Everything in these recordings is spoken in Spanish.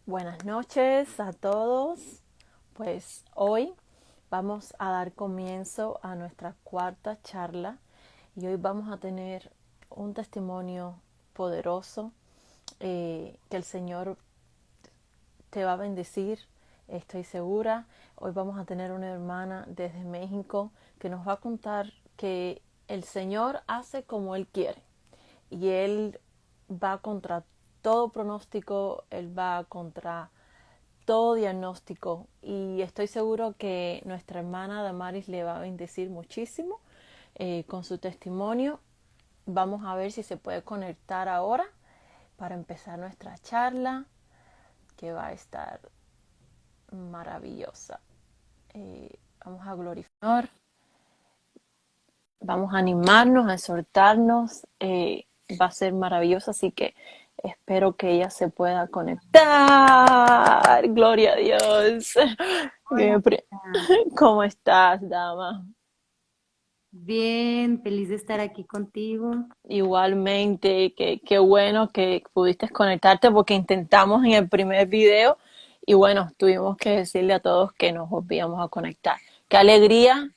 Buenas noches a todos. Pues hoy vamos a dar comienzo a nuestra cuarta charla y hoy vamos a tener un testimonio poderoso que el Señor te va a bendecir, estoy segura. Hoy vamos a tener una hermana desde México que nos va a contar que el Señor hace como Él quiere y Él va contra todo pronóstico, Él va contra todo diagnóstico y estoy seguro que nuestra hermana Damaris le va a bendecir muchísimo con su testimonio. Vamos a ver si se puede conectar ahora para empezar nuestra charla, que va a estar maravillosa. Vamos a glorificar, vamos a animarnos, a exhortarnos. Va a ser maravillosa, así que espero que ella se pueda conectar. Gloria a Dios. Hola, Marta. ¿Cómo estás, dama? Bien, feliz de estar aquí contigo. Igualmente, qué bueno que pudiste conectarte porque intentamos en el primer video y bueno, tuvimos que decirle a todos que nos volvíamos a conectar. Qué alegría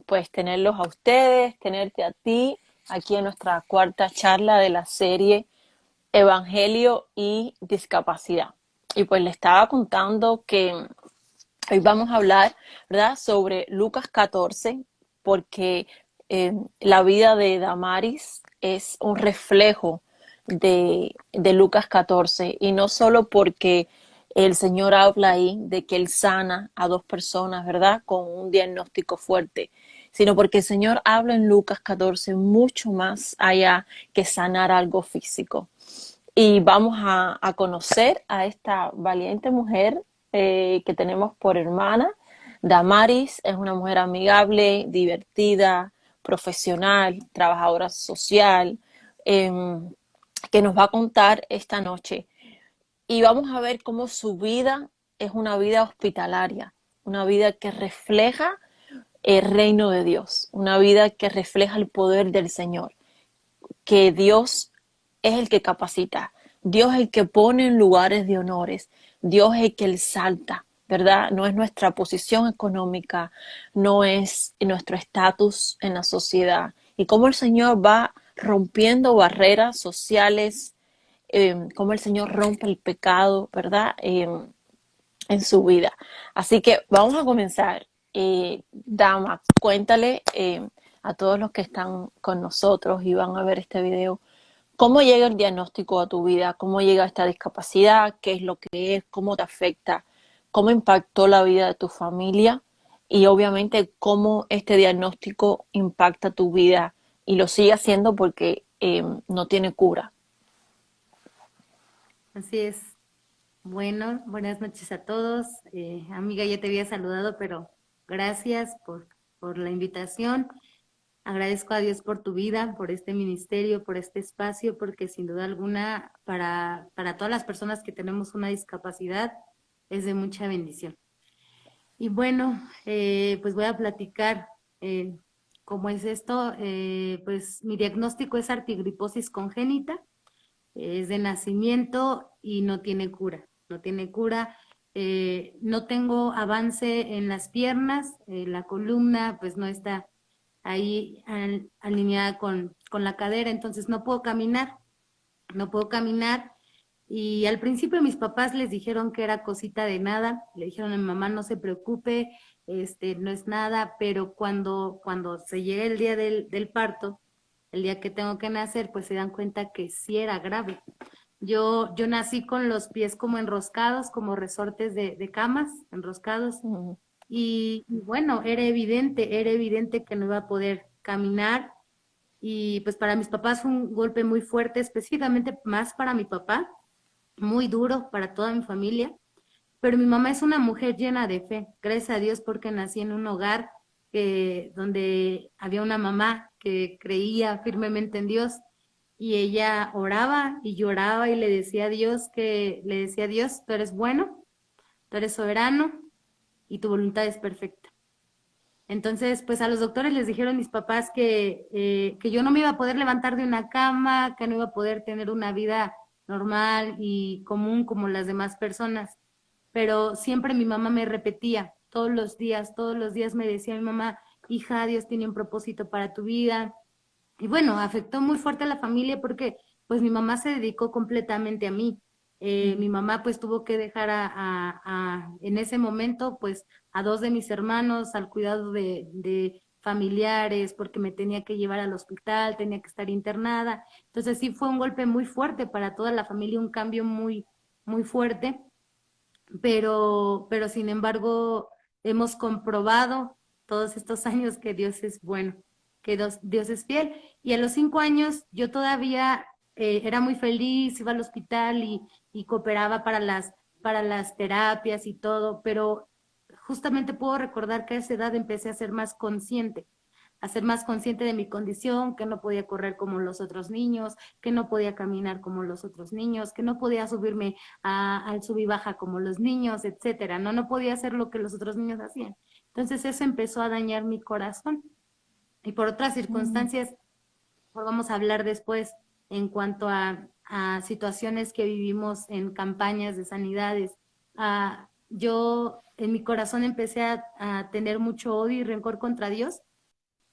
pues tenerlos a ustedes, tenerte a ti aquí en nuestra cuarta charla de la serie Evangelio y Discapacidad. Y pues le estaba contando que hoy vamos a hablar, ¿verdad?, sobre Lucas 14, porque la vida de Damaris es un reflejo de Lucas 14, y no solo porque el Señor habla ahí de que Él sana a dos personas, ¿verdad?, con un diagnóstico fuerte, sino porque el Señor habla en Lucas 14 mucho más allá que sanar algo físico. Y vamos a conocer a esta valiente mujer que tenemos por hermana. Damaris es una mujer amigable, divertida, profesional, trabajadora social, eh, que nos va a contar esta noche. Y vamos a ver cómo su vida es una vida hospitalaria, una vida que refleja el reino de Dios, una vida que refleja el poder del Señor, que Dios es el que capacita, Dios es el que pone en lugares de honores, Dios es el que exalta, ¿verdad? No es nuestra posición económica, no es nuestro estatus en la sociedad. Y cómo el Señor va rompiendo barreras sociales, cómo el Señor rompe el pecado, ¿verdad? En su vida. Así que vamos a comenzar. Dama, cuéntale a todos los que están con nosotros y van a ver este video, ¿cómo llega el diagnóstico a tu vida? ¿Cómo llega esta discapacidad? ¿Qué es lo que es? ¿Cómo te afecta? ¿Cómo impactó la vida de tu familia? Y obviamente cómo este diagnóstico impacta tu vida y lo sigue haciendo porque no tiene cura. Así es. Bueno, buenas noches a todos. Amiga, ya te había saludado, pero gracias por la invitación. Agradezco a Dios por tu vida, por este ministerio, por este espacio, porque sin duda alguna, para todas las personas que tenemos una discapacidad, es de mucha bendición. Y bueno, pues voy a platicar cómo es esto. Pues mi diagnóstico es artrigriposis congénita, es de nacimiento y no tiene cura, no tiene cura. No tengo avance en las piernas, la columna pues no está ahí alineada con la cadera, entonces no puedo caminar, no puedo caminar. Y al principio mis papás les dijeron que era cosita de nada, le dijeron a mi mamá no se preocupe, no es nada, pero cuando se llega el día del parto, el día que tengo que nacer, pues se dan cuenta que sí era grave. Yo nací con los pies como enroscados, como resortes de camas, enroscados, Mm. y bueno, era evidente que no iba a poder caminar, y pues para mis papás fue un golpe muy fuerte, específicamente más para mi papá, muy duro para toda mi familia, pero mi mamá es una mujer llena de fe, gracias a Dios porque nací en un hogar donde había una mamá que creía firmemente en Dios y ella oraba y lloraba y le decía a Dios, tú eres bueno, tú eres soberano y tu voluntad es perfecta. Entonces, pues a los doctores les dijeron mis papás que yo no me iba a poder levantar de una cama, que no iba a poder tener una vida normal y común como las demás personas. Pero siempre mi mamá me repetía, todos los días me decía mi mamá, hija, Dios tiene un propósito para tu vida. Y bueno, afectó muy fuerte a la familia porque pues mi mamá se dedicó completamente a mí. Mi mamá pues tuvo que dejar en ese momento pues a dos de mis hermanos al cuidado de familiares porque me tenía que llevar al hospital, tenía que estar internada. Entonces sí fue un golpe muy fuerte para toda la familia, un cambio muy fuerte, pero sin embargo hemos comprobado todos estos años que Dios es bueno, que Dios es fiel. Y a los 5 años yo todavía era muy feliz, iba al hospital y cooperaba para las terapias y todo, pero justamente puedo recordar que a esa edad empecé a ser más consciente de mi condición, que no podía correr como los otros niños, que no podía caminar como los otros niños, que no podía subirme al sub y baja como los niños, etcétera. No podía hacer lo que los otros niños hacían. Entonces eso empezó a dañar mi corazón. Y por otras Mm. circunstancias, pues vamos a hablar después en cuanto a situaciones que vivimos en campañas de sanidades. Yo en mi corazón empecé a tener mucho odio y rencor contra Dios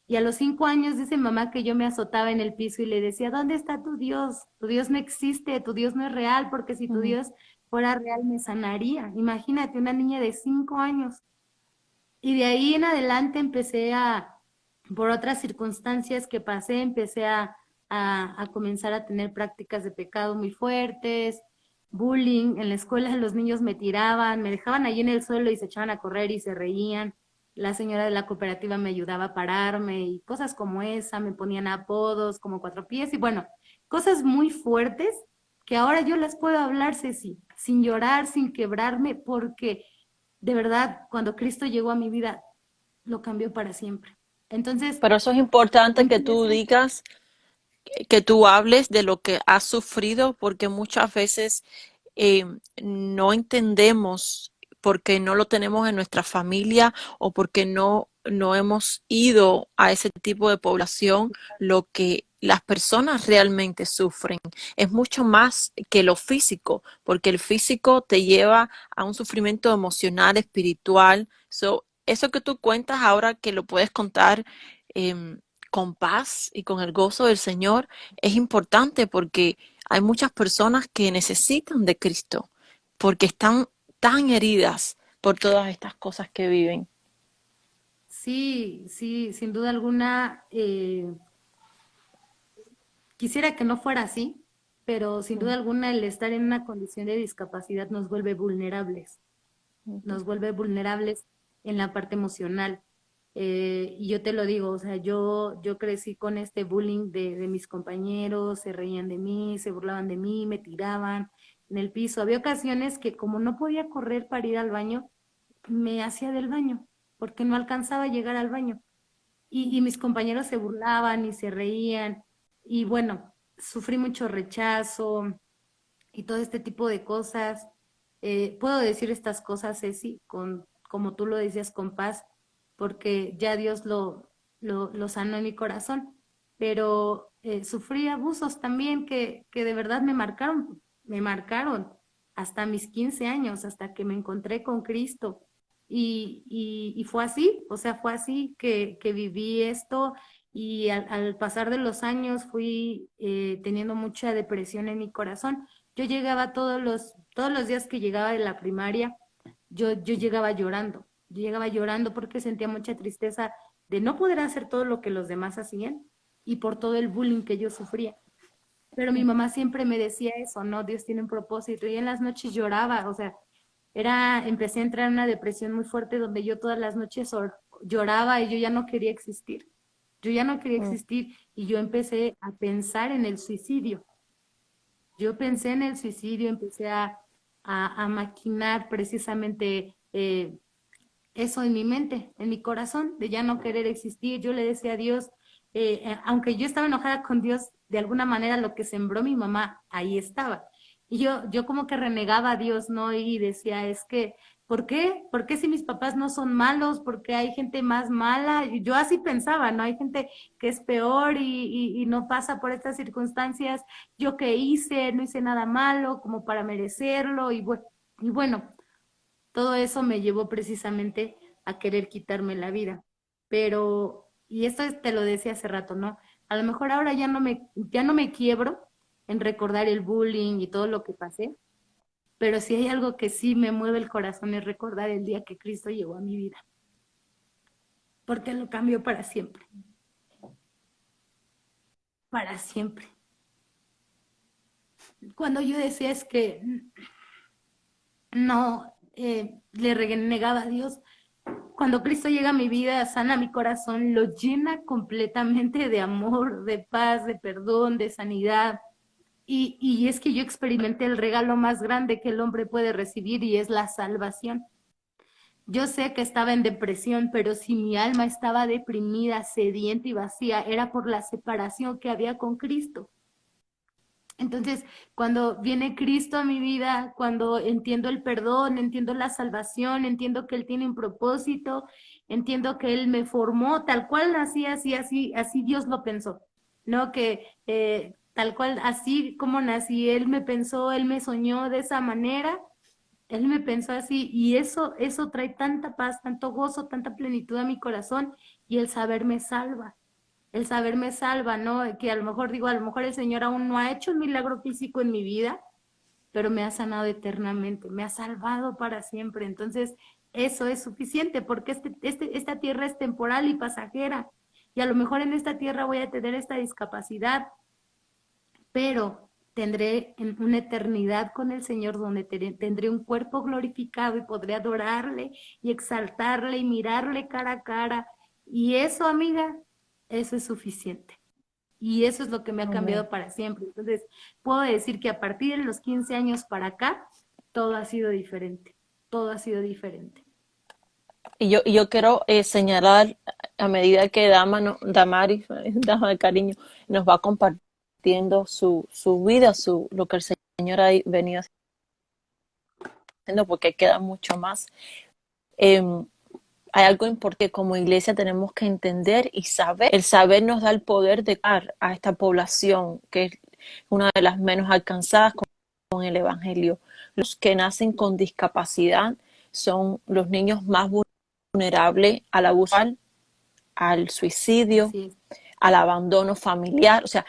y a los 5 años dice mamá que yo me azotaba en el piso y le decía, ¿dónde está tu Dios? Tu Dios no existe, tu Dios no es real, porque si tu Mm. Dios fuera real me sanaría. Imagínate, una niña de 5 años. Y de ahí en adelante por otras circunstancias que pasé, empecé a comenzar a tener prácticas de pecado muy fuertes, bullying. En la escuela los niños me tiraban, me dejaban allí en el suelo y se echaban a correr y se reían. La señora de la cooperativa me ayudaba a pararme y cosas como esa, me ponían apodos como cuatro pies y bueno, cosas muy fuertes que ahora yo las puedo hablar, Ceci, sin llorar, sin quebrarme, porque de verdad, cuando Cristo llegó a mi vida, lo cambió para siempre. Entonces, Pero eso es importante que tú empieza. digas, que tú hables de lo que has sufrido, porque muchas veces eh, no entendemos porque no lo tenemos en nuestra familia o porque no hemos ido a ese tipo de población, lo que las personas realmente sufren. Es mucho más que lo físico, porque el físico te lleva a un sufrimiento emocional, espiritual. Eso que tú cuentas ahora que lo puedes contar con paz y con el gozo del Señor es importante porque hay muchas personas que necesitan de Cristo porque están tan heridas por todas estas cosas que viven. Sí, sí, sin duda alguna, quisiera que no fuera así, pero sin duda alguna el estar en una condición de discapacidad nos vuelve vulnerables en la parte emocional. Y yo te lo digo, o sea, yo crecí con este bullying de mis compañeros, se reían de mí, se burlaban de mí, me tiraban en el piso. Había ocasiones que como no podía correr para ir al baño, me hacía del baño, porque no alcanzaba a llegar al baño. Y mis compañeros se burlaban y se reían. Y bueno, sufrí mucho rechazo y todo este tipo de cosas. Puedo decir estas cosas, Ceci, como tú lo decías, con paz, porque ya Dios lo sanó en mi corazón. Pero sufrí abusos también que de verdad me marcaron hasta mis 15 años, hasta que me encontré con Cristo. Y fue así, o sea, fue así que viví esto y al pasar de los años fui teniendo mucha depresión en mi corazón. Yo llegaba todos los días que llegaba de la primaria, yo llegaba llorando. Yo llegaba llorando porque sentía mucha tristeza de no poder hacer todo lo que los demás hacían y por todo el bullying que yo sufría. Pero mi mamá siempre me decía eso, ¿no? Dios tiene un propósito. Y en las noches lloraba, o sea, empecé a entrar en una depresión muy fuerte donde yo todas las noches lloraba y yo ya no quería existir. Yo ya no quería existir y yo empecé a pensar en el suicidio. Yo pensé en el suicidio, empecé a maquinar precisamente eso en mi mente, en mi corazón, de ya no querer existir. Yo le decía a Dios, aunque yo estaba enojada con Dios, de alguna manera lo que sembró mi mamá, ahí estaba. Y yo como que renegaba a Dios, ¿no? Y decía, es que ¿Por qué? ¿Por qué si mis papás no son malos? ¿Por qué hay gente más mala? Y yo así pensaba, ¿no? Hay gente que es peor y no pasa por estas circunstancias. ¿Yo qué hice? No hice nada malo como para merecerlo. Y bueno, todo eso me llevó precisamente a querer quitarme la vida. Pero, y esto te lo decía hace rato, ¿no? A lo mejor ahora ya no me quiebro en recordar el bullying y todo lo que pasé, pero si hay algo que sí me mueve el corazón es recordar el día que Cristo llegó a mi vida, porque lo cambió para siempre. Cuando yo decía es que no le renegaba a Dios, cuando Cristo llega a mi vida, sana mi corazón, lo llena completamente de amor, de paz, de perdón, de sanidad. Y es que yo experimenté el regalo más grande que el hombre puede recibir y es la salvación. Yo sé que estaba en depresión, pero si mi alma estaba deprimida, sedienta y vacía, era por la separación que había con Cristo. Entonces, cuando viene Cristo a mi vida, cuando entiendo el perdón, entiendo la salvación, entiendo que Él tiene un propósito, entiendo que Él me formó tal cual nací, así Dios lo pensó, ¿no? Que tal cual, así como nací, Él me pensó, Él me soñó de esa manera, Él me pensó así, y eso trae tanta paz, tanto gozo, tanta plenitud a mi corazón, y el saber me salva. El saber me salva, ¿no? Que a lo mejor digo, a lo mejor el Señor aún no ha hecho un milagro físico en mi vida, pero me ha sanado eternamente, me ha salvado para siempre. Entonces, eso es suficiente porque esta tierra es temporal y pasajera. Y a lo mejor en esta tierra voy a tener esta discapacidad, pero tendré una eternidad con el Señor donde tendré un cuerpo glorificado y podré adorarle y exaltarle y mirarle cara a cara. Y eso, amiga, eso es suficiente. Y eso es lo que me ha Amén. cambiado para siempre. Entonces, puedo decir que a partir de los 15 años para acá, todo ha sido diferente. Todo ha sido diferente. Y yo quiero señalar, a medida que Damaris, Dama de Cariño, nos va compartiendo su vida, lo que el Señor ha venido haciendo, porque queda mucho más. Eh, Hay algo importante que como iglesia tenemos que entender y saber. El saber nos da el poder de dar a esta población, que es una de las menos alcanzadas con el Evangelio. Los que nacen con discapacidad son los niños más vulnerables al abuso, al suicidio, Así es. al abandono familiar. O sea,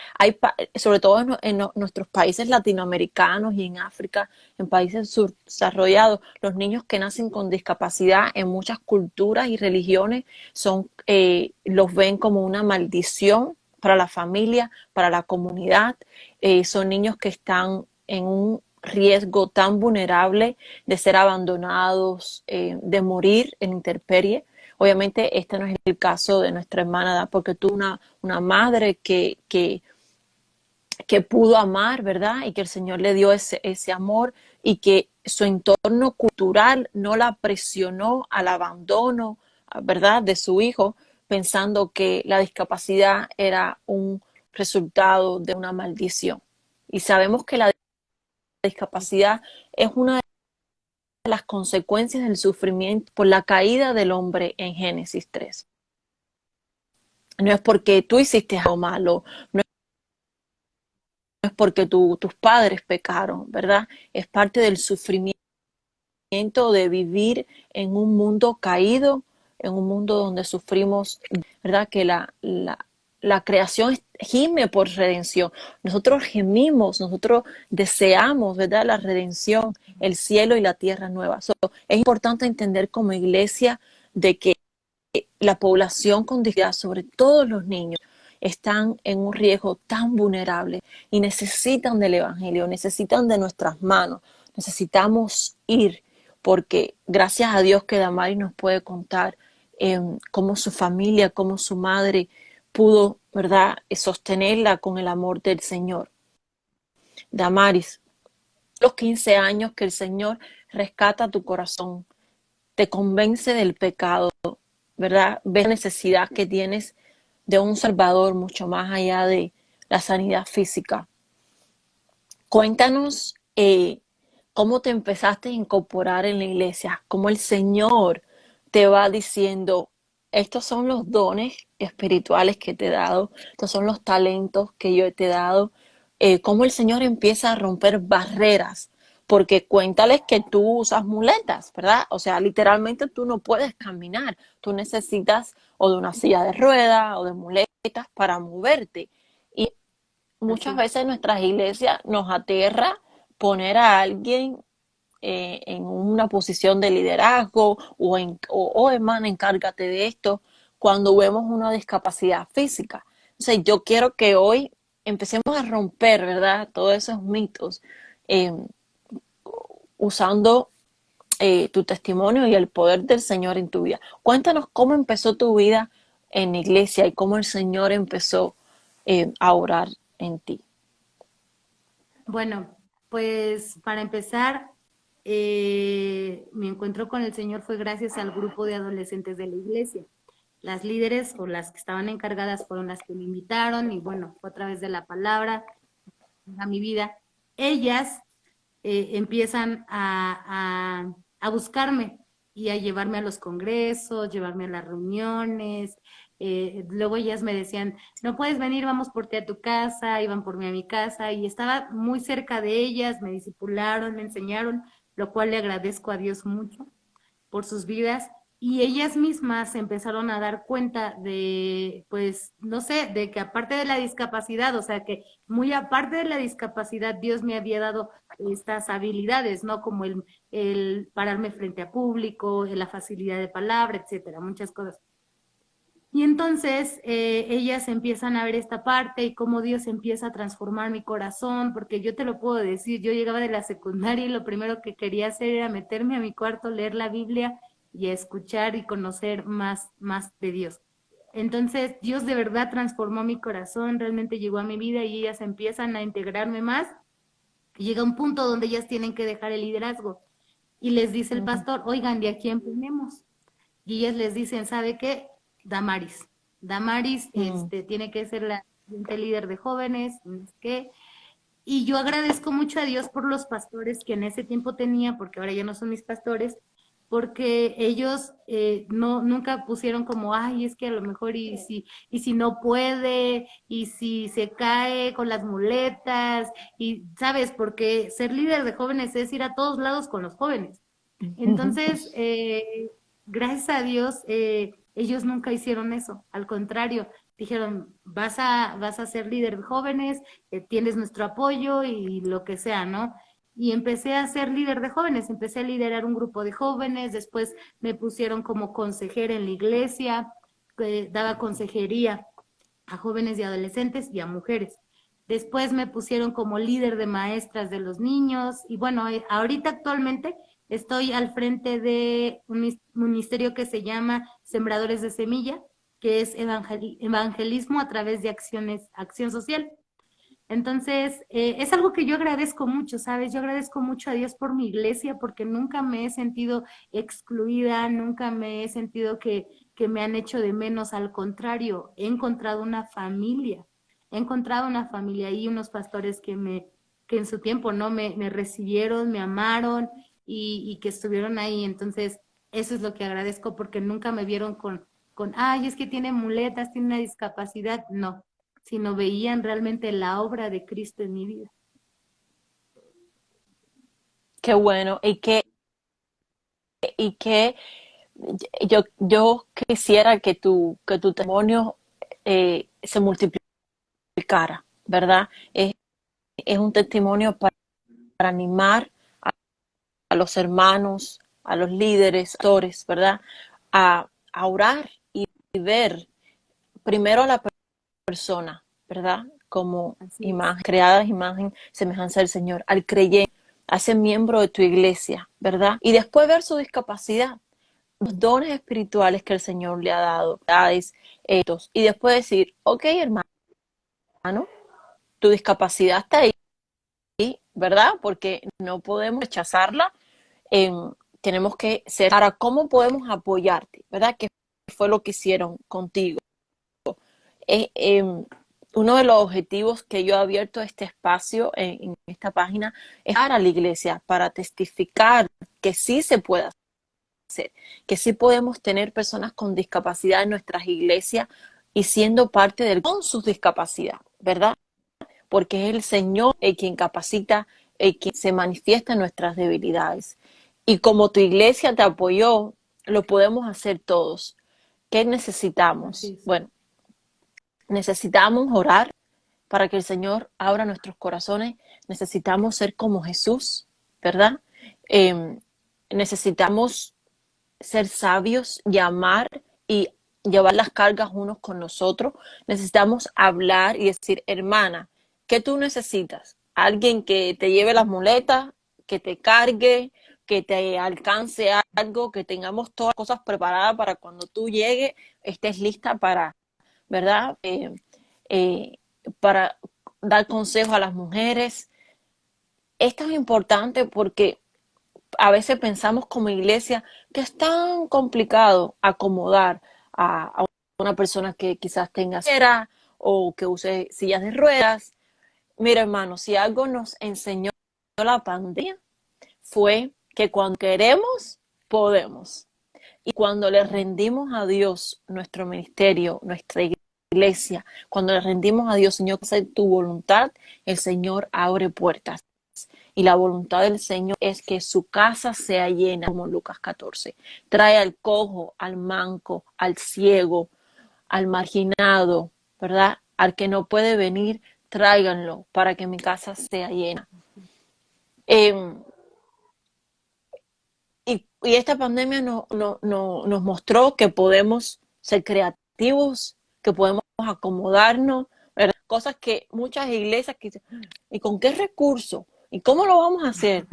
sobre todo en nuestros países latinoamericanos y en África, en países subdesarrollados, los niños que nacen con discapacidad en muchas culturas y religiones los ven como una maldición para la familia, para la comunidad. Son niños que están en un riesgo tan vulnerable de ser abandonados, de morir en intemperie. Obviamente este no es el caso de nuestra hermana, porque tuvo una madre que pudo amar, ¿verdad? Y que el Señor le dio ese amor y que su entorno cultural no la presionó al abandono, ¿verdad? De su hijo, pensando que la discapacidad era un resultado de una maldición. Y sabemos que la discapacidad es una de las consecuencias del sufrimiento por la caída del hombre en Génesis 3. No es porque tú hiciste algo malo, no es porque tus padres pecaron, ¿verdad? Es parte del sufrimiento de vivir en un mundo caído, en un mundo donde sufrimos, ¿verdad? Que la creación gime por redención. Nosotros gemimos, nosotros deseamos, ¿verdad? La redención, el cielo y la tierra nueva. Es importante entender como iglesia de que la población con discapacidad, sobre todo los niños, están en un riesgo tan vulnerable y necesitan del Evangelio, necesitan de nuestras manos, necesitamos ir, porque gracias a Dios que Damari nos puede contar cómo su familia, cómo su madre pudo, ¿verdad?, sostenerla con el amor del Señor. Damaris, los 15 años que el Señor rescata tu corazón, te convence del pecado, ¿verdad? Ves la necesidad que tienes de un Salvador mucho más allá de la sanidad física. Cuéntanos cómo te empezaste a incorporar en la iglesia, cómo el Señor te va diciendo, estos son los dones espirituales que te he dado, estos son los talentos que yo te he dado, cómo el Señor empieza a romper barreras, porque cuéntales que tú usas muletas, ¿verdad? O sea, literalmente tú no puedes caminar, tú necesitas o de una silla de ruedas o de muletas para moverte. Y Así muchas es. veces en nuestras iglesias nos aterra poner a alguien en una posición de liderazgo hermana, encárgate de esto, cuando vemos una discapacidad física. Entonces, yo quiero que hoy empecemos a romper, ¿verdad? Todos esos mitos eh, usando tu testimonio y el poder del Señor en tu vida. Cuéntanos cómo empezó tu vida en la iglesia y cómo el Señor empezó a orar en ti. Bueno, pues para empezar, mi encuentro con el Señor fue gracias al grupo de adolescentes de la iglesia. Las líderes o las que estaban encargadas fueron las que me invitaron y bueno, fue a través de la palabra a mi vida. Ellas empiezan a buscarme y a llevarme a los congresos, llevarme a las reuniones. Luego ellas me decían, no puedes venir, vamos por ti a tu casa, iban por mí a mi casa y estaba muy cerca de ellas, me discipularon, me enseñaron, lo cual le agradezco a Dios mucho por sus vidas y ellas mismas se empezaron a dar cuenta de, pues, no sé, de que aparte de la discapacidad, o sea, que muy aparte de la discapacidad, Dios me había dado estas habilidades, ¿no? Como el pararme frente a público, la facilidad de palabra, etcétera, muchas cosas. Y entonces ellas empiezan a ver esta parte y cómo Dios empieza a transformar mi corazón, porque yo te lo puedo decir, yo llegaba de la secundaria y lo primero que quería hacer era meterme a mi cuarto, leer la Biblia y a escuchar y conocer más de Dios. Entonces Dios de verdad transformó mi corazón, realmente llegó a mi vida y ellas empiezan a integrarme más. Y llega un punto donde ellas tienen que dejar el liderazgo y les dice el pastor, oigan, ¿de a quién ponemos? Y ellas les dicen, ¿sabe qué? Damaris. Damaris Mm. tiene que ser la siguiente líder de jóvenes, ¿qué? Y yo agradezco mucho a Dios por los pastores que en ese tiempo tenía, porque ahora ya no son mis pastores, porque ellos no nunca pusieron como, ay, es que a lo mejor y si no puede, y si se cae con las muletas, y sabes, porque ser líder de jóvenes es ir a todos lados con los jóvenes. Entonces, gracias a Dios, ellos nunca hicieron eso. Al contrario, dijeron, vas a ser líder de jóvenes, tienes nuestro apoyo y lo que sea, ¿no? Y empecé a ser líder de jóvenes, empecé a liderar un grupo de jóvenes, después me pusieron como consejera en la iglesia, daba consejería a jóvenes y adolescentes y a mujeres. Después me pusieron como líder de maestras de los niños y bueno, ahorita actualmente estoy al frente de un ministerio que se llama Sembradores de Semilla, que es evangelismo a través de acción social. Entonces, es algo que yo agradezco mucho, ¿sabes? Yo agradezco mucho a Dios por mi iglesia porque nunca me he sentido excluida, nunca me he sentido que me han hecho de menos, al contrario, he encontrado una familia y unos pastores que en su tiempo, ¿no? Me recibieron, me amaron y que estuvieron ahí. Entonces, eso es lo que agradezco porque nunca me vieron ay, es que tiene muletas, tiene una discapacidad. No, sino veían realmente la obra de Cristo en mi vida. Qué bueno. Y que yo quisiera que tu testimonio se multiplicara, ¿verdad? Es un testimonio para animar a los hermanos, a los líderes, actores, ¿verdad? A orar y ver primero a la persona, ¿verdad? Como Así es. imagen, creadas imagen, semejanza del Señor, al creyente, a ser miembro de tu iglesia, ¿verdad? Y después ver su discapacidad, los dones espirituales que el Señor le ha dado, estos, y después decir, ok, hermano, tu discapacidad está ahí, ¿verdad? Porque no podemos rechazarla, eh, tenemos que ser, para cómo podemos apoyarte, ¿verdad? Que fue lo que hicieron contigo. Eh, eh, uno de los objetivos que yo he abierto este espacio en esta página es para la iglesia, para testificar que sí se puede hacer, que sí podemos tener personas con discapacidad en nuestras iglesias y siendo parte del con sus discapacidad, ¿verdad? Porque es el Señor el quien capacita, el quien se manifiesta en nuestras debilidades. Y como tu iglesia te apoyó, lo podemos hacer todos. ¿Qué Así necesitamos? es. Bueno, necesitamos orar para que el Señor abra nuestros corazones. Necesitamos ser como Jesús, ¿verdad? Eh, necesitamos ser sabios y amar y llevar las cargas unos con nosotros. Necesitamos hablar y decir, hermana, ¿qué tú necesitas? Alguien que te lleve las muletas, que te cargue, que te alcance algo, que tengamos todas las cosas preparadas para cuando tú llegues, estés lista para, ¿verdad? Eh, para dar consejo a las mujeres. Esto es importante porque a veces pensamos como iglesia que es tan complicado acomodar a una persona que quizás tenga cera o que use sillas de ruedas. Mira, hermano, si algo nos enseñó la pandemia fue que cuando queremos, podemos. Y cuando le rendimos a Dios nuestro ministerio, nuestra iglesia, cuando le rendimos a Dios, Señor, que sea tu voluntad, el Señor abre puertas. Y la voluntad del Señor es que su casa sea llena, como Lucas 14. Trae al cojo, al manco, al ciego, al marginado, ¿verdad? Al que no puede venir, tráiganlo para que mi casa sea llena. Eh, y esta pandemia nos mostró que podemos ser creativos, que podemos acomodarnos, ¿verdad? Cosas que muchas iglesias dicen, ¿y con qué recursos? ¿Y cómo lo vamos a hacer?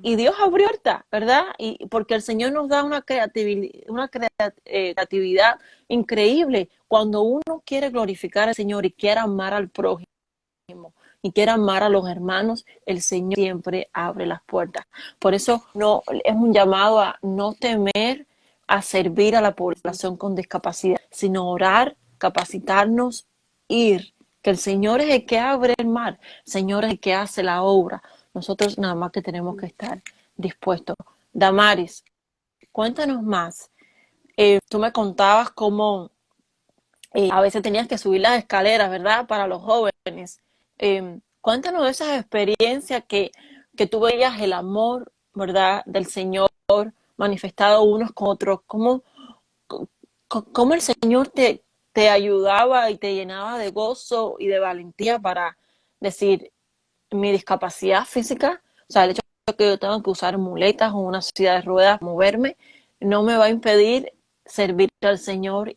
Y Dios abrió puertas, ¿verdad? Y porque el Señor nos da creatividad increíble cuando uno quiere glorificar al Señor y quiere amar al prójimo y quiere amar a los hermanos, el Señor siempre abre las puertas. Por eso no es un llamado a no temer a servir a la población con discapacidad, sino orar, capacitarnos, ir, que el Señor es el que abre el mar, el Señor es el que hace la obra. Nosotros nada más que tenemos que estar dispuestos. Damaris, cuéntanos más. Tú me contabas cómo a veces tenías que subir las escaleras, ¿verdad? Para los jóvenes. Cuéntanos de esas experiencias que tú veías el amor, ¿verdad? Del Señor manifestado unos con otros. ¿Cómo el Señor te ayudaba y te llenaba de gozo y de valentía para decir, mi discapacidad física, o sea, el hecho de que yo tengo que usar muletas o una silla de ruedas, moverme, no me va a impedir servir al Señor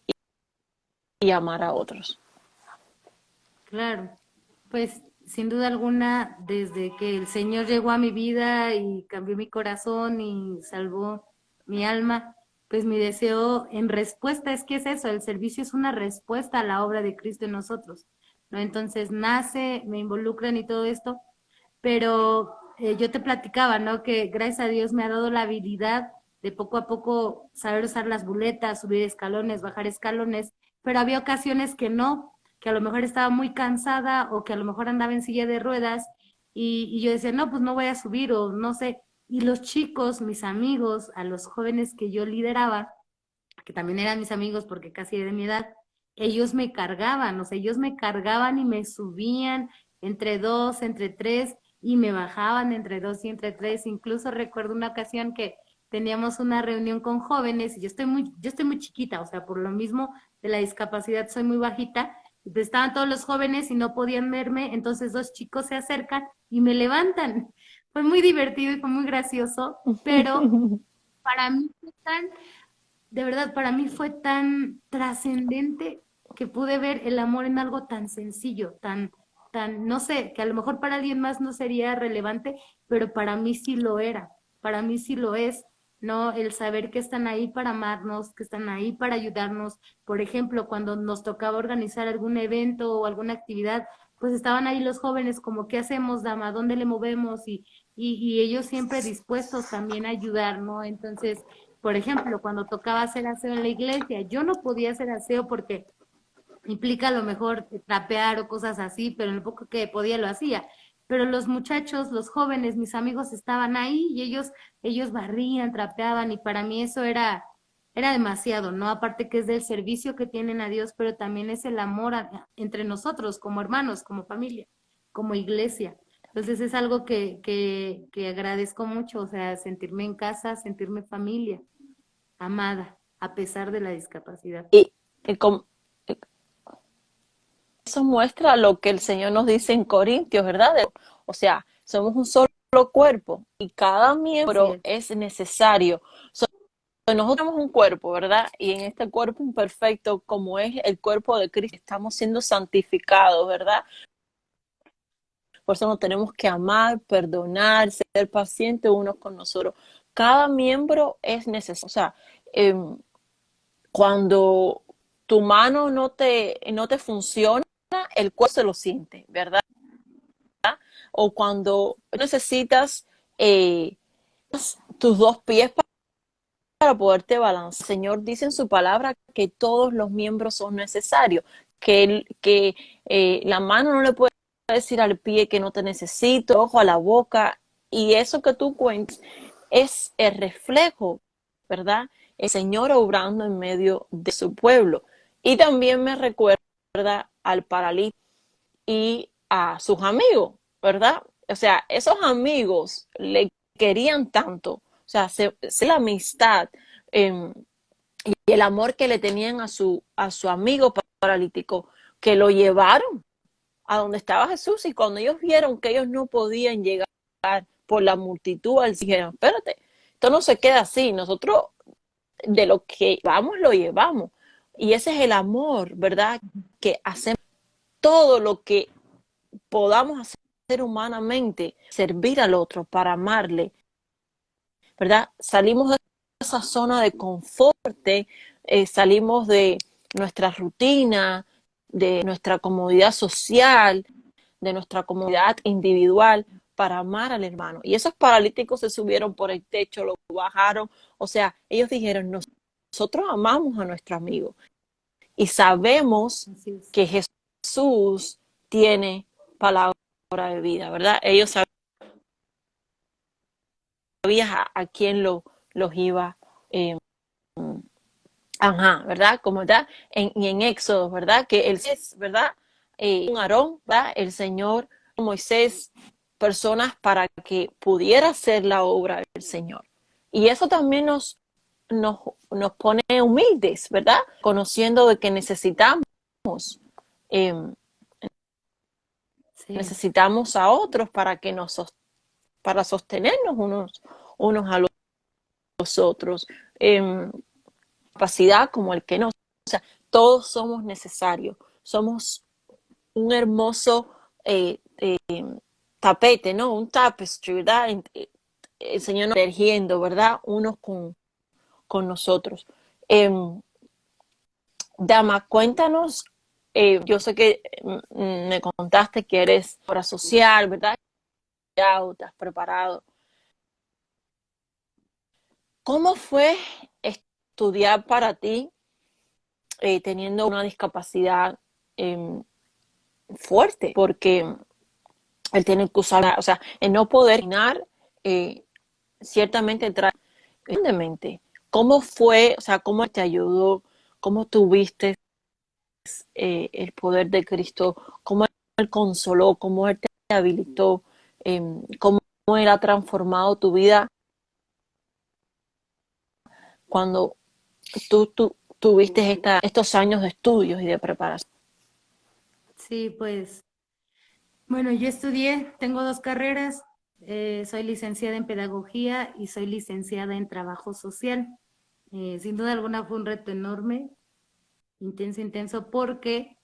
y amar a otros? Claro, pues sin duda alguna, desde que el Señor llegó a mi vida y cambió mi corazón y salvó mi alma, pues mi deseo en respuesta es que es eso, el servicio es una respuesta a la obra de Cristo en nosotros, ¿no? Entonces nace, me involucran y todo esto, pero yo te platicaba, ¿no? Que gracias a Dios me ha dado la habilidad de poco a poco saber usar las buletas, subir escalones, bajar escalones, pero había ocasiones que a lo mejor estaba muy cansada o que a lo mejor andaba en silla de ruedas y yo decía, no, pues no voy a subir o no sé. Y los chicos, mis amigos, a los jóvenes que yo lideraba, que también eran mis amigos porque casi de mi edad, ellos me cargaban, o sea, ellos me cargaban y me subían entre dos, entre tres, y me bajaban entre dos y entre tres. Incluso recuerdo una ocasión que teníamos una reunión con jóvenes y yo estoy muy chiquita, o sea, por lo mismo de la discapacidad soy muy bajita. Y pues estaban todos los jóvenes y no podían verme, entonces dos chicos se acercan y me levantan. Fue muy divertido y fue muy gracioso, pero para mí fue tan de verdad, para mí fue tan trascendente que pude ver el amor en algo tan sencillo, no sé, que a lo mejor para alguien más no sería relevante, pero para mí sí lo era, para mí sí lo es, ¿no? El saber que están ahí para amarnos, que están ahí para ayudarnos. Por ejemplo, cuando nos tocaba organizar algún evento o alguna actividad, pues estaban ahí los jóvenes como, ¿qué hacemos, dama? ¿Dónde le movemos? Y ellos siempre dispuestos también a ayudar, ¿no? Entonces, por ejemplo, cuando tocaba hacer aseo en la iglesia, yo no podía hacer aseo porque implica a lo mejor trapear o cosas así, pero en lo poco que podía lo hacía. Pero los muchachos, los jóvenes, mis amigos estaban ahí y ellos barrían, trapeaban y para mí eso era demasiado, ¿no? Aparte que es del servicio que tienen a Dios, pero también es el amor entre nosotros como hermanos, como familia, como iglesia. Entonces es algo que agradezco mucho, o sea, sentirme en casa, sentirme familia, amada, a pesar de la discapacidad. Y eso muestra lo que el Señor nos dice en Corintios, ¿verdad? O sea, somos un solo cuerpo y cada Así miembro es. es necesario. Nosotros somos un cuerpo, ¿verdad? Y en este cuerpo imperfecto, como es el cuerpo de Cristo, estamos siendo santificados, ¿verdad? Por eso nos tenemos que amar, perdonar, ser pacientes unos con nosotros. Cada miembro es necesario. O sea, eh, cuando tu mano no te funciona, el cuerpo se lo siente, ¿verdad? O cuando necesitas eh, tus dos pies para poderte balancear. El Señor dice en su palabra que todos los miembros son necesarios, que la mano no le puede decir al pie que no te necesito, ojo a la boca, y eso que tú cuentas es el reflejo, ¿verdad? El Señor obrando en medio de su pueblo. Y también me recuerda al paralítico y a sus amigos, ¿verdad? O sea, esos amigos le querían tanto, o sea, la amistad eh, y el amor que le tenían a su amigo paralítico, que lo llevaron a donde estaba Jesús y cuando ellos vieron que ellos no podían llegar por la multitud, ellos dijeron, espérate, esto no se queda así, nosotros de lo que vamos, lo llevamos. Y ese es el amor, ¿verdad? Que hacemos todo lo que podamos hacer humanamente, servir al otro para amarle, ¿verdad? Salimos de esa zona de confort, salimos de nuestra rutina, de nuestra comodidad social, de nuestra comodidad individual para amar al hermano. Y esos paralíticos se subieron por el techo, lo bajaron, o sea, ellos dijeron, nosotros amamos a nuestro amigo y sabemos Así es. que Jesús tiene palabra de vida, ¿verdad? Ellos sabían a quién los iba eh, ajá, ¿verdad? Como está y en Éxodo, ¿verdad? Que el es, ¿verdad? Un Aarón, ¿verdad? El Señor, Moisés, personas para que pudiera hacer la obra del Señor. Y eso también nos pone humildes, ¿verdad? Conociendo de que eh, Sí. necesitamos a otros para que para sostenernos unos a los otros. Capacidad como el que no. O sea, todos somos necesarios. Somos un hermoso tapete, ¿no? Un tapestry, ¿verdad? El Señor nos tejiendo, ¿verdad? Unos con nosotros. Eh, Dama, cuéntanos, yo sé que me contaste que eres obra social, ¿verdad? Ya estás preparado. ¿Cómo fue estudiar para ti teniendo una discapacidad eh, fuerte? Porque el tener que usar, o sea, el no poder caminar, eh, ciertamente trae grandemente. ¿Cómo fue, o sea, cómo te ayudó, cómo tuviste el poder de Cristo, cómo Él consoló, cómo Él te habilitó, eh, cómo Él ha transformado tu vida cuando tú tuviste estos años de estudios y de preparación? Sí, pues, bueno, yo estudié, tengo dos carreras, soy licenciada en pedagogía y soy licenciada en trabajo social. Sin duda alguna fue un reto enorme, intenso, intenso, porque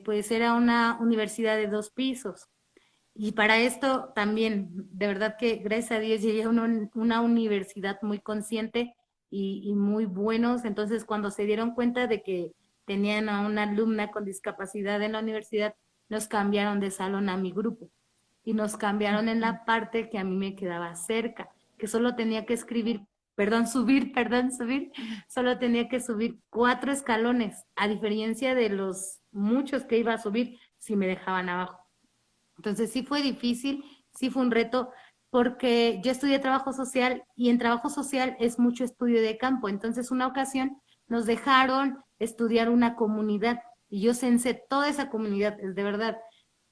pues era una universidad de dos pisos. Y para esto también, de verdad que gracias a Dios llegué a una universidad muy consciente y muy buenos. Entonces, cuando se dieron cuenta de que tenían a una alumna con discapacidad en la universidad, nos cambiaron de salón a mi grupo y nos cambiaron en la parte que a mí me quedaba cerca, que solo tenía que escribir subir, solo tenía que subir 4 escalones, a diferencia de los muchos que iba a subir si me dejaban abajo. Entonces sí fue difícil, sí fue un reto, porque yo estudié trabajo social y en trabajo social es mucho estudio de campo. Entonces una ocasión nos dejaron estudiar una comunidad y yo censé toda esa comunidad, es de verdad.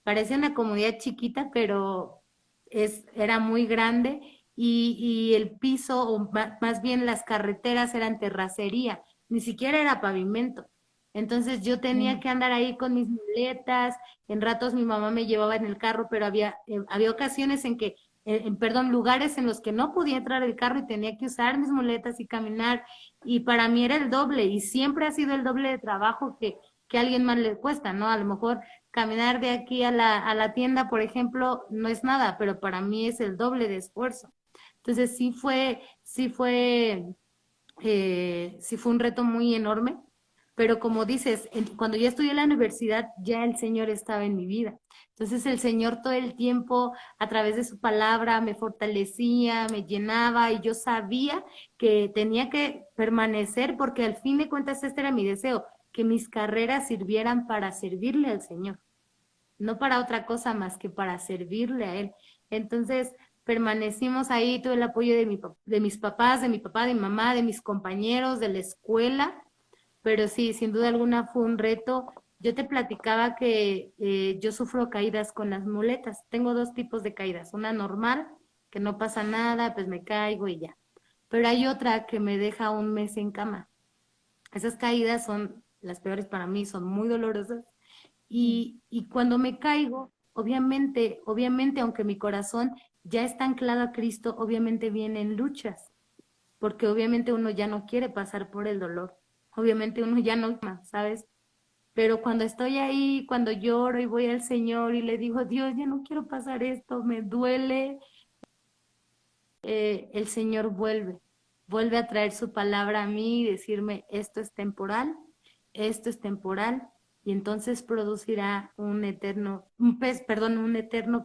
Parecía una comunidad chiquita, pero era muy grande y el piso, o más bien las carreteras eran terracería, ni siquiera era pavimento. Entonces yo tenía que andar ahí con mis muletas, en ratos mi mamá me llevaba en el carro, pero había ocasiones en que, perdón, lugares en los que no podía entrar el carro y tenía que usar mis muletas y caminar, y para mí era el doble, y siempre ha sido el doble de trabajo que a alguien más le cuesta, ¿no? A lo mejor caminar de aquí a la tienda, por ejemplo, no es nada, pero para mí es el doble de esfuerzo. Entonces sí fue un reto muy enorme, pero como dices, cuando yo estudié en la universidad, ya el Señor estaba en mi vida. Entonces el Señor todo el tiempo, a través de su palabra, me fortalecía, me llenaba y yo sabía que tenía que permanecer porque al fin de cuentas este era mi deseo, que mis carreras sirvieran para servirle al Señor, no para otra cosa más que para servirle a Él. Entonces, permanecimos ahí, tuve el apoyo de mis papás, de mi papá, de mi mamá, de mis compañeros, de la escuela, pero sí, sin duda alguna fue un reto. Yo te platicaba que yo sufro caídas con las muletas. Tengo 2 tipos de caídas. Una normal, que no pasa nada, pues me caigo y ya. Pero hay otra que me deja un mes en cama. Esas caídas son las peores para mí, son muy dolorosas y cuando me caigo, obviamente, aunque mi corazón ya está anclado a Cristo, obviamente vienen luchas, porque obviamente uno ya no quiere pasar por el dolor, obviamente uno ya no, ¿sabes? Pero cuando estoy ahí, cuando lloro y voy al Señor y le digo, Dios, ya no quiero pasar esto, me duele, el Señor vuelve a traer su palabra a mí y decirme, esto es temporal, y entonces producirá un eterno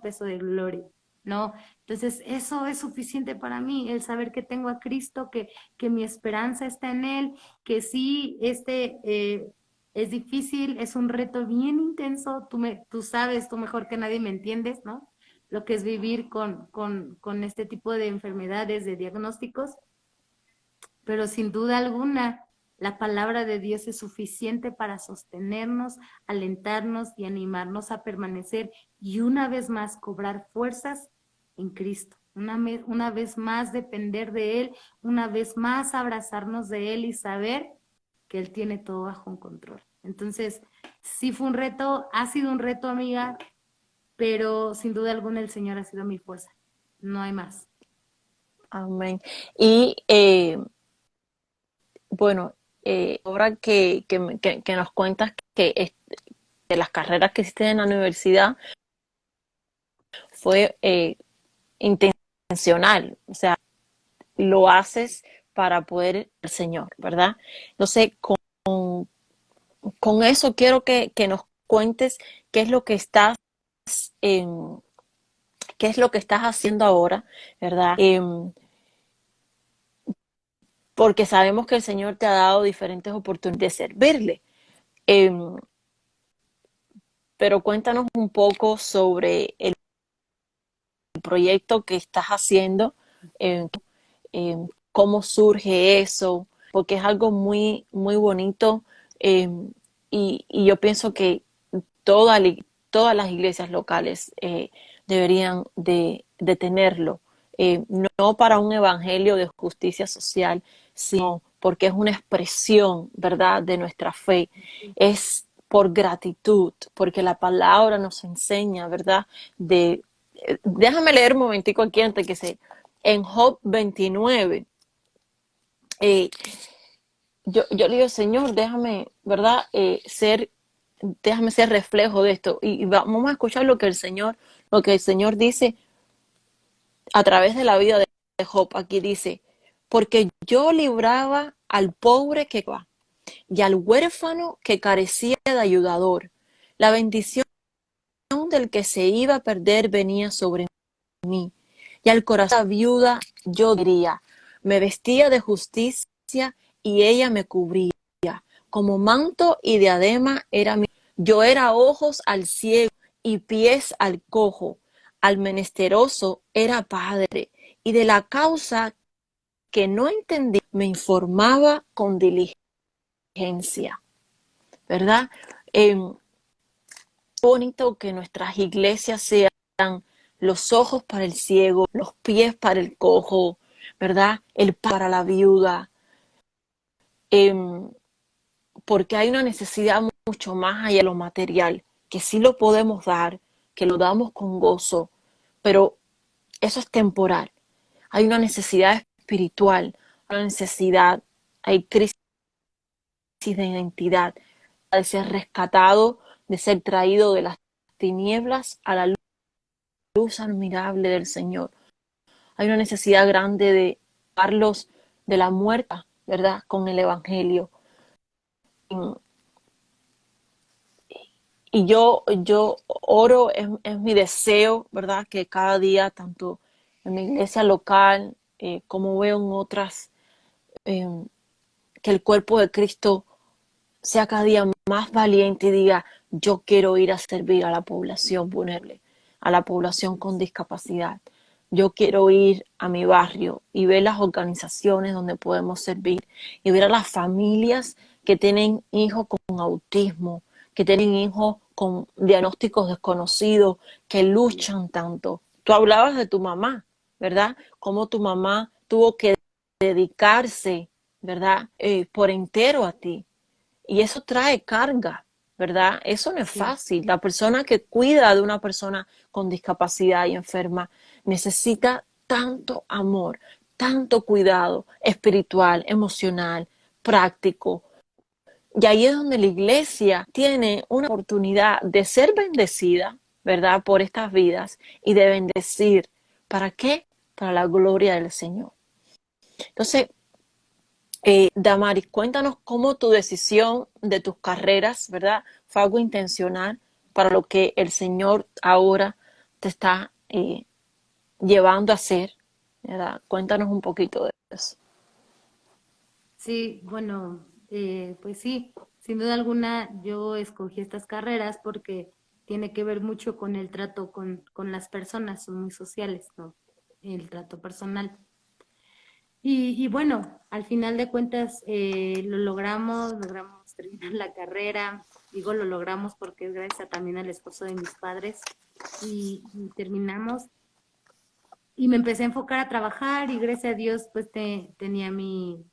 peso de gloria, ¿no? Entonces, eso es suficiente para mí, el saber que tengo a Cristo, que mi esperanza está en Él, que sí, es difícil, es un reto bien intenso, tú sabes, tú mejor que nadie me entiendes, ¿no? Lo que es vivir con este tipo de enfermedades, de diagnósticos, pero sin duda alguna, la palabra de Dios es suficiente para sostenernos, alentarnos y animarnos a permanecer y una vez más cobrar fuerzas en Cristo. Una vez más depender de Él, una vez más abrazarnos de Él y saber que Él tiene todo bajo un control. Entonces, sí fue un reto, ha sido un reto, amiga, pero sin duda alguna el Señor ha sido mi fuerza. No hay más. Amén. Y bueno, ahora que nos cuentas de las carreras que hiciste en la universidad, fue intencional, o sea, lo haces para poder el Señor, ¿verdad? Entonces, con eso quiero que nos cuentes qué es lo que estás, eh, qué es lo que estás haciendo ahora, ¿verdad? Porque sabemos que el Señor te ha dado diferentes oportunidades de servirle. Eh, pero cuéntanos un poco sobre el proyecto que estás haciendo, eh, eh, cómo surge eso, porque es algo muy, muy bonito, eh, y yo pienso que toda, todas las iglesias locales deberían de tenerlo, no para un evangelio de justicia social, sino porque es una expresión, ¿verdad?, de nuestra fe. Es por gratitud, porque la palabra nos enseña, ¿verdad? Déjame leer un momentico aquí antes que se... En Job 29, eh, yo le digo, Señor, déjame, ¿verdad? Déjame ser reflejo de esto. Y vamos a escuchar lo que el Señor dice a través de la vida de Job. Aquí dice, porque yo libraba al pobre que va y al huérfano que carecía de ayudador. La bendición del que se iba a perder venía sobre mí. Y al corazón de la viuda yo diría, Me vestía de justicia y ella me cubría. Como manto y diadema era mi. Yo era ojos al ciego y pies al cojo. Al menesteroso era padre, y de la causa que no entendía me informaba con diligencia, ¿verdad? Eh, Bonito que nuestras iglesias sean los ojos para el ciego, los pies para el cojo, ¿verdad? El para la viuda, eh, porque hay una necesidad mucho más allá de lo material, que sí lo podemos dar, que lo damos con gozo, pero eso es temporal. Hay una necesidad espiritual, una necesidad, hay crisis de identidad, de ser rescatado, de ser traído de las tinieblas a la luz admirable del Señor. Hay una necesidad grande de darlos de la muerte, ¿verdad? Con el Evangelio. Y yo oro, es mi deseo, ¿verdad? Que cada día, tanto en mi iglesia local como veo en otras, eh, que el cuerpo de Cristo sea cada día más valiente y diga, yo quiero ir a servir a la población vulnerable, a la población con discapacidad. Yo quiero ir a mi barrio y ver las organizaciones donde podemos servir y ver a las familias que tienen hijos con autismo, que tienen hijos con diagnósticos desconocidos, que luchan tanto. Tú hablabas de tu mamá, ¿verdad? Cómo tu mamá tuvo que dedicarse, ¿verdad? Por entero a ti. Y eso trae carga, ¿verdad? Eso no es Sí. fácil. La persona que cuida de una persona con discapacidad y enferma necesita tanto amor, tanto cuidado espiritual, emocional, práctico. Y ahí es donde la iglesia tiene una oportunidad de ser bendecida, ¿verdad? Por estas vidas y de bendecir. ¿Para qué? Para la gloria del Señor. Entonces, Damaris, cuéntanos cómo tu decisión de tus carreras, ¿verdad? Fue algo intencional para lo que el Señor ahora te está llevando a hacer, ¿verdad? Cuéntanos un poquito de eso. Sí, bueno, pues sí, sin duda alguna yo escogí estas carreras porque tiene que ver mucho con el trato con las personas, son muy sociales, ¿no? El trato personal. Y bueno, al final de cuentas lo logramos terminar la carrera. Digo lo logramos porque es gracias también al esposo de mis padres y terminamos. Y me empecé a enfocar a trabajar y gracias a Dios pues tenía mi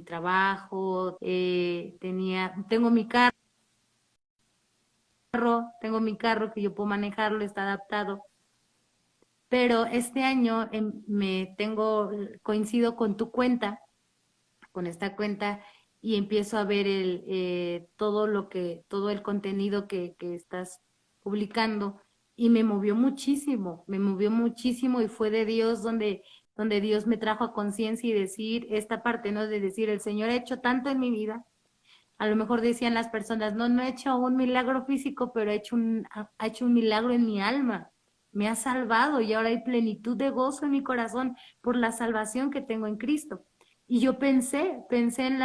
trabajo, tengo mi tengo mi carro que yo puedo manejarlo, está adaptado. Pero este año coincido con tu cuenta, con esta cuenta, y empiezo a ver todo el contenido que estás publicando, y me movió muchísimo, y fue de Dios donde Dios me trajo a conciencia y decir esta parte, ¿no? De decir, el Señor ha hecho tanto en mi vida. A lo mejor decían las personas, no, no he hecho un milagro físico, pero ha hecho un milagro en mi alma. Me ha salvado y ahora hay plenitud de gozo en mi corazón por la salvación que tengo en Cristo. Y yo pensé en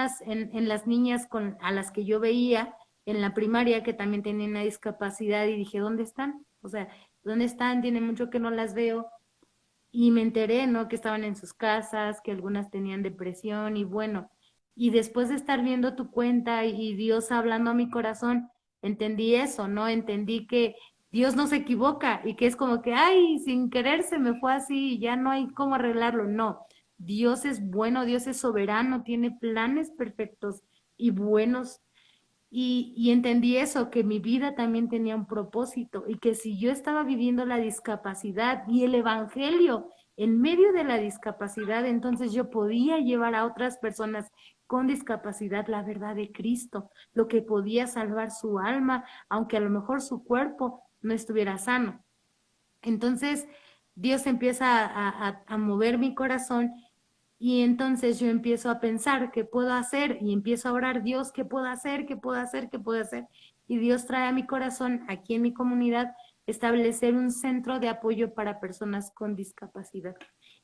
las niñas a las que yo veía en la primaria que también tenían una discapacidad y dije, ¿dónde están? O sea, ¿dónde están? Tiene mucho que no las veo. Y me enteré, ¿no? Que estaban en sus casas, que algunas tenían depresión y bueno, y después de estar viendo tu cuenta y Dios hablando a mi corazón, entendí eso, ¿no? Entendí que Dios no se equivoca y que es como que, ay, sin querer se me fue así y ya no hay cómo arreglarlo. No, Dios es bueno, Dios es soberano, tiene planes perfectos y buenos y entendí eso, que mi vida también tenía un propósito y que si yo estaba viviendo la discapacidad y el evangelio en medio de la discapacidad, entonces yo podía llevar a otras personas con discapacidad la verdad de Cristo, lo que podía salvar su alma, aunque a lo mejor su cuerpo no estuviera sano. Entonces Dios empieza a mover mi corazón y entonces yo empiezo a pensar qué puedo hacer y empiezo a orar, Dios, ¿qué puedo hacer? ¿Qué puedo hacer? ¿Qué puedo hacer? Y Dios trae a mi corazón, aquí en mi comunidad, establecer un centro de apoyo para personas con discapacidad.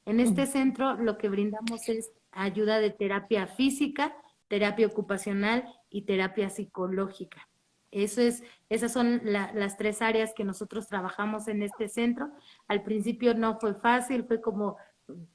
En este centro lo que brindamos es ayuda de terapia física, terapia ocupacional y terapia psicológica. Esas son las tres áreas que nosotros trabajamos en este centro. Al principio no fue fácil,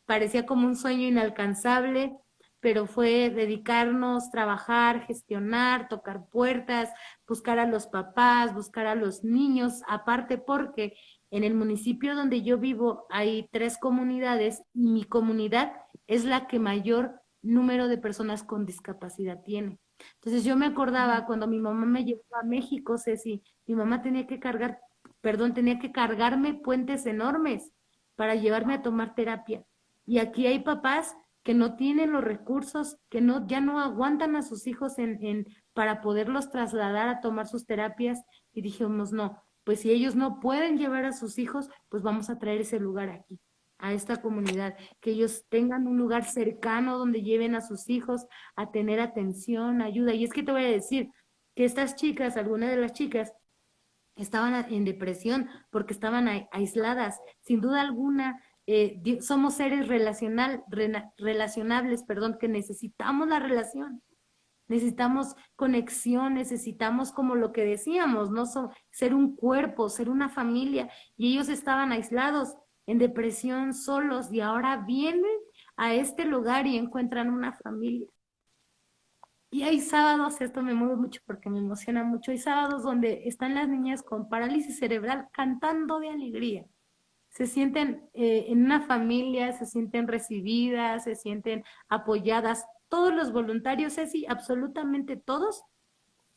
parecía como un sueño inalcanzable, pero fue dedicarnos, trabajar, gestionar, tocar puertas, buscar a los papás, buscar a los niños, aparte porque en el municipio donde yo vivo hay 3 comunidades y mi comunidad es la que mayor número de personas con discapacidad tiene. Entonces yo me acordaba cuando mi mamá me llevó a México, Ceci, mi mamá tenía que cargarme puentes enormes para llevarme a tomar terapia. Y aquí hay papás que no tienen los recursos, que no, ya no aguantan a sus hijos para poderlos trasladar a tomar sus terapias. Y dijimos, no, pues si ellos no pueden llevar a sus hijos, pues vamos a traer ese lugar aquí, a esta comunidad, que ellos tengan un lugar cercano donde lleven a sus hijos a tener atención, ayuda. Y es que te voy a decir que estas chicas, algunas de las chicas, estaban en depresión porque estaban aisladas. Sin duda alguna, somos seres relacionables, perdón, que necesitamos la relación. Necesitamos conexión, necesitamos como lo que decíamos, ¿no? Ser un cuerpo, ser una familia. Y ellos estaban aislados, en depresión, solos, y ahora vienen a este lugar y encuentran una familia. Y hay sábados, esto me mueve mucho porque me emociona mucho, hay sábados donde están las niñas con parálisis cerebral cantando de alegría. Se sienten en una familia, se sienten recibidas, se sienten apoyadas. Todos los voluntarios, sí, absolutamente todos,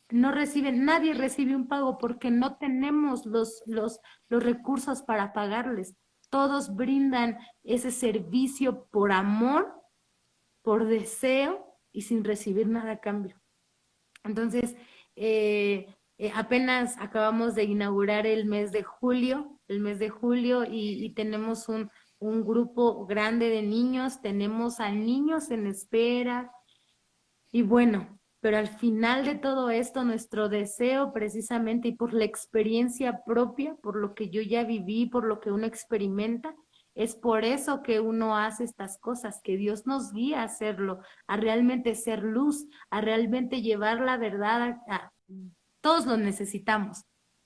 no reciben, nadie recibe un pago porque no tenemos los recursos para pagarles. Todos brindan ese servicio por amor, por deseo y sin recibir nada a cambio. Entonces, apenas acabamos de inaugurar el mes de julio y tenemos un grupo grande de niños, tenemos a niños en espera y bueno, pero al final de todo esto, nuestro deseo precisamente y por la experiencia propia, por lo que yo ya viví, por lo que uno experimenta, es por eso que uno hace estas cosas, que Dios nos guía a hacerlo, a realmente ser luz, a realmente llevar la verdad todos lo necesitamos.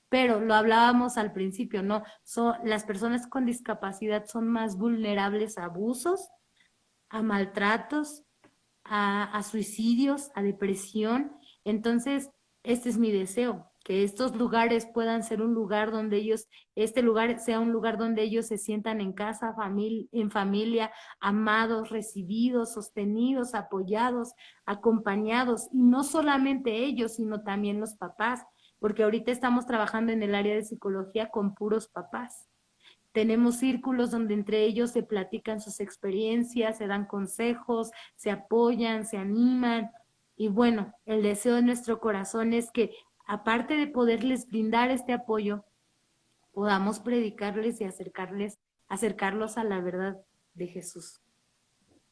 Pero lo hablábamos al principio, ¿no? Las personas con discapacidad son más vulnerables a abusos, a maltratos, a suicidios, a depresión. Entonces, este es mi deseo, que estos lugares puedan ser un lugar donde este lugar sea un lugar donde ellos se sientan en casa, en familia, amados, recibidos, sostenidos, apoyados, acompañados, y no solamente ellos, sino también los papás, porque ahorita estamos trabajando en el área de psicología con puros papás. Tenemos círculos donde entre ellos se platican sus experiencias, se dan consejos, se apoyan, se animan. Y bueno, el deseo de nuestro corazón es que, aparte de poderles brindar este apoyo, podamos predicarles y acercarlos a la verdad de Jesús.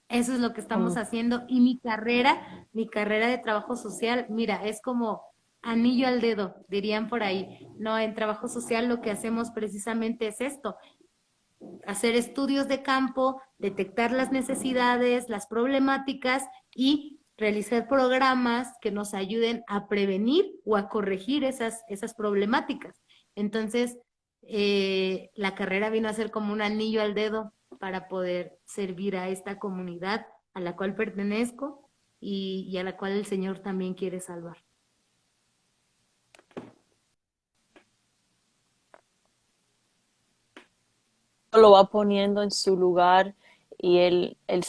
Eso es lo que estamos Mm. haciendo. Y mi carrera de trabajo social, mira, es como anillo al dedo, dirían por ahí. No, en trabajo social lo que hacemos precisamente es esto, hacer estudios de campo, detectar las necesidades, las problemáticas y realizar programas que nos ayuden a prevenir o a corregir esas problemáticas. Entonces, la carrera vino a ser como un anillo al dedo para poder servir a esta comunidad a la cual pertenezco y a la cual el Señor también quiere salvar. Lo va poniendo en su lugar y en el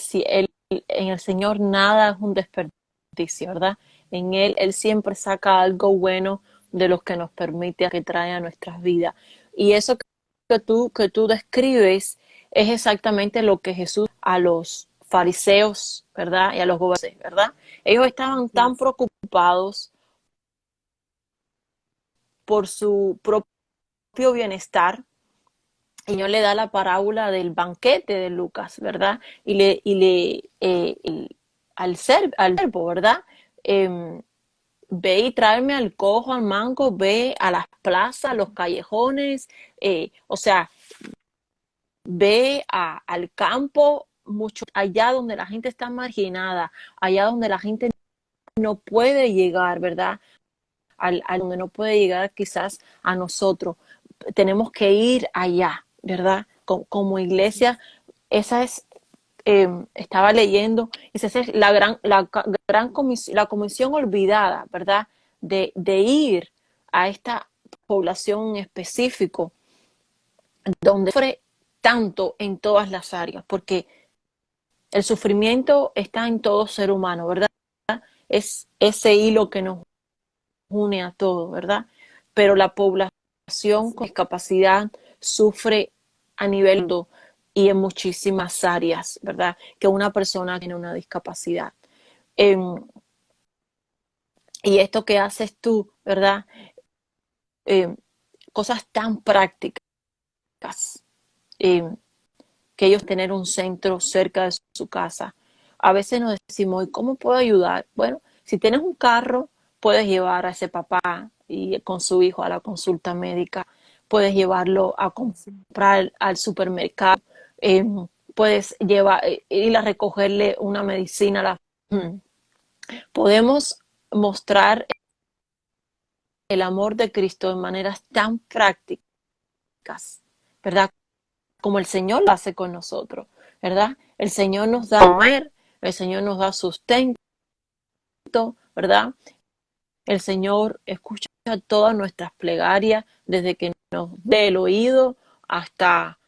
Señor nada es un desperdicio, ¿verdad? En Él siempre saca algo bueno de lo que nos permite, que trae a nuestras vidas. Y eso que tú describes es exactamente lo que Jesús a los fariseos, ¿verdad? Y a los gobernantes, ¿verdad? Ellos estaban tan Yes. preocupados por su propio bienestar. El Señor le da la parábola del banquete de Lucas, ¿verdad? Al servo, ¿verdad? Eh, Ve y tráeme al cojo, al mango, ve a las plazas, los callejones, o sea, al campo, mucho allá donde la gente está marginada, allá donde la gente no puede llegar, ¿verdad? A donde no puede llegar quizás a nosotros. Tenemos que ir allá, ¿verdad? Como iglesia, esa es, estaba leyendo, esa es la comisión olvidada, ¿verdad? De ir a esta población en específico, donde sufre tanto en todas las áreas, porque el sufrimiento está en todo ser humano, ¿verdad? Es ese hilo que nos une a todos, ¿verdad? Pero la población con discapacidad sufre a nivel y en muchísimas áreas, ¿verdad? Que una persona tiene una discapacidad. Eh, y esto que haces tú, ¿verdad? Eh, Cosas tan prácticas, eh, que ellos tener un centro cerca de su casa. A veces nos decimos, ¿y cómo puedo ayudar? Bueno, si tienes un carro, puedes llevar a ese papá y con su hijo a la consulta médica, puedes llevarlo a comprar al supermercado, eh, puedes llevar, ir a recogerle una medicina. Podemos mostrar el amor de Cristo de maneras tan prácticas, ¿verdad? Como el Señor lo hace con nosotros, ¿verdad? El Señor nos da comer, el Señor nos da sustento, ¿verdad? El Señor escucha todas nuestras plegarias, desde que nos dé el oído hasta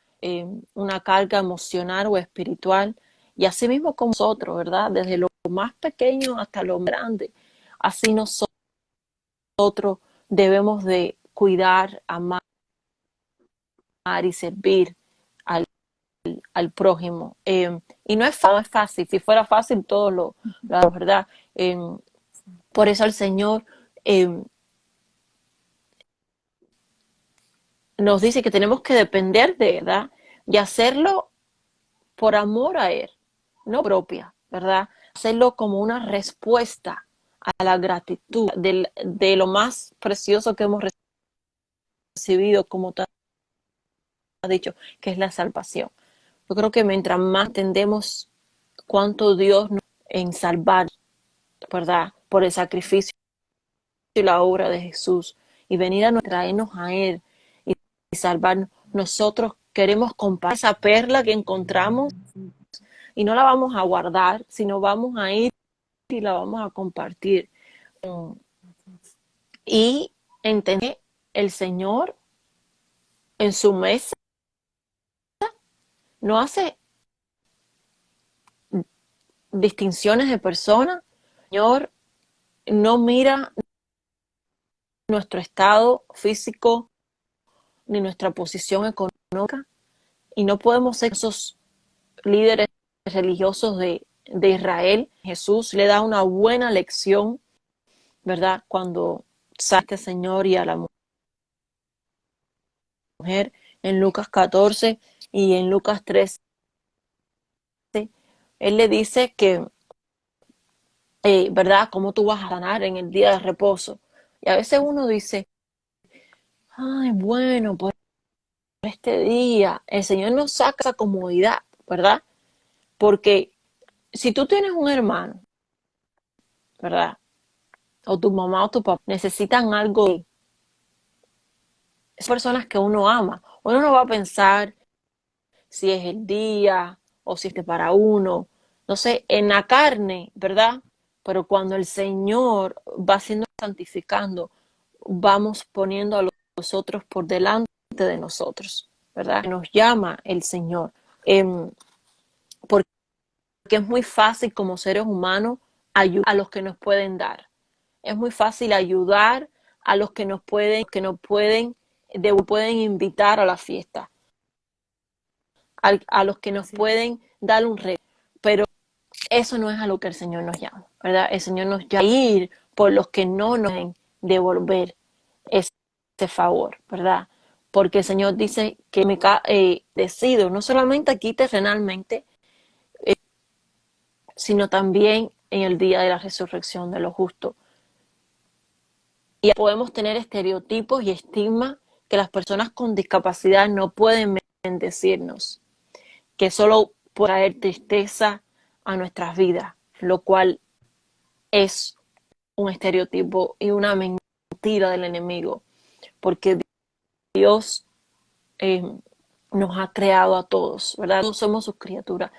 una carga emocional o espiritual, y así mismo con nosotros, ¿verdad? Desde lo más pequeño hasta lo grande. Así nosotros debemos de cuidar, amar y servir al prójimo. Y no es fácil, si fuera fácil todo la verdad. Por eso el Señor nos dice que tenemos que depender de ¿verdad? Y hacerlo por amor a Él, no propia, ¿verdad? Hacerlo como una respuesta a la gratitud de lo más precioso que hemos recibido, como te has dicho, que es la salvación. Yo creo que mientras más entendemos cuánto Dios nos en salvar, ¿verdad? Por el sacrificio y la obra de Jesús y venir a traernos a Él y salvarnos. Nosotros queremos compartir esa perla que encontramos y no la vamos a guardar, sino vamos a ir y la vamos a compartir. Y entender el Señor en su mesa no hace distinciones de personas. El Señor no mira nuestro estado físico ni nuestra posición económica y no podemos ser esos líderes religiosos de Israel. Jesús le da una buena lección, ¿verdad? Cuando sale este Señor y a la mujer en Lucas 14 y en Lucas 13, Él le dice que, ¿verdad? ¿Cómo tú vas a sanar en el día de reposo? Y a veces uno dice, ay, bueno, por este día, el Señor nos saca esa comodidad, ¿verdad? Porque si tú tienes un hermano, ¿verdad? O tu mamá o tu papá necesitan algo de esas personas que uno ama. Uno no va a pensar si es el día o si es para uno, no sé, en la carne, ¿verdad? Pero cuando el Señor va siendo santificando, vamos poniendo a los otros por delante de nosotros, ¿verdad? Nos llama el Señor. Porque es muy fácil como seres humanos ayudar a los que nos pueden dar. Es muy fácil ayudar a los que nos pueden invitar a la fiesta, a los que nos pueden dar un regalo. Pero eso no es a lo que el Señor nos llama, ¿verdad? El Señor nos llama a ir por los que no nos pueden devolver ese favor, ¿verdad? Porque el Señor dice que decido, no solamente aquí terrenalmente, sino también en el día de la resurrección de los justos. Y podemos tener estereotipos y estigmas que las personas con discapacidad no pueden bendecirnos, que solo puede traer tristeza a nuestras vidas, lo cual es un estereotipo y una mentira del enemigo, porque Dios nos ha creado a todos, ¿verdad? Todos somos sus criaturas.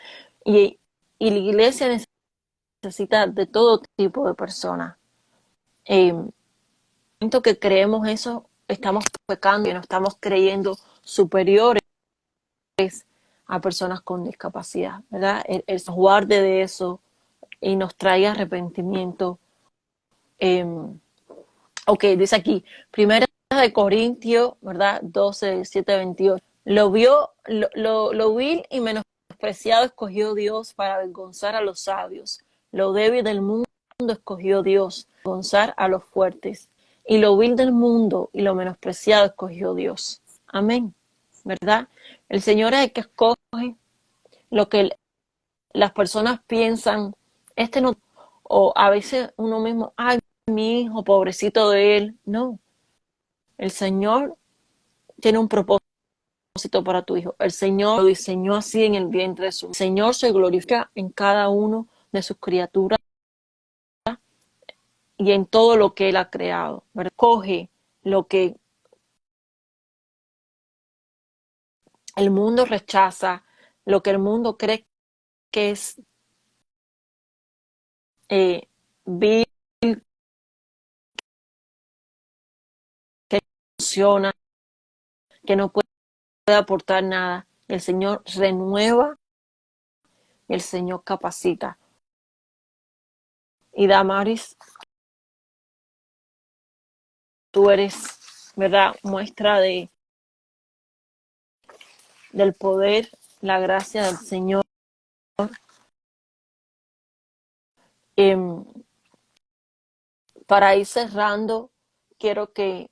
Y la iglesia necesita de todo tipo de personas. Siento que creemos eso, estamos pecando y no estamos creyendo superiores a personas con discapacidad, ¿verdad? El nos guarde de eso y nos traiga arrepentimiento. Eh, ok, dice aquí, primera de Corintios, ¿verdad? 12, 7, 28. Lo vil y menospreciado escogió Dios para avergonzar a los sabios. Lo débil del mundo escogió Dios, para avergonzar a los fuertes. Y lo vil del mundo y lo menospreciado escogió Dios. Amén. ¿Verdad? El Señor es el que escoge lo que las personas piensan, este no, o a veces uno mismo, ay, mi hijo, pobrecito de él. No, el Señor tiene un propósito para tu hijo. El Señor lo diseñó así en el vientre de su. El Señor se glorifica en cada uno de sus criaturas y en todo lo que Él ha creado. Coge lo que el mundo rechaza, lo que el mundo cree que es vil, que funciona, que no puede aportar nada. El Señor renueva y el Señor capacita. Y Damaris, tú eres, ¿verdad?, muestra del poder, la gracia del Señor. Eh, para ir cerrando, quiero que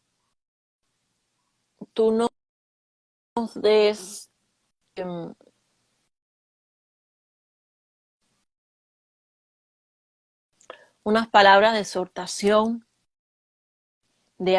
tú nos des unas palabras de exhortación, de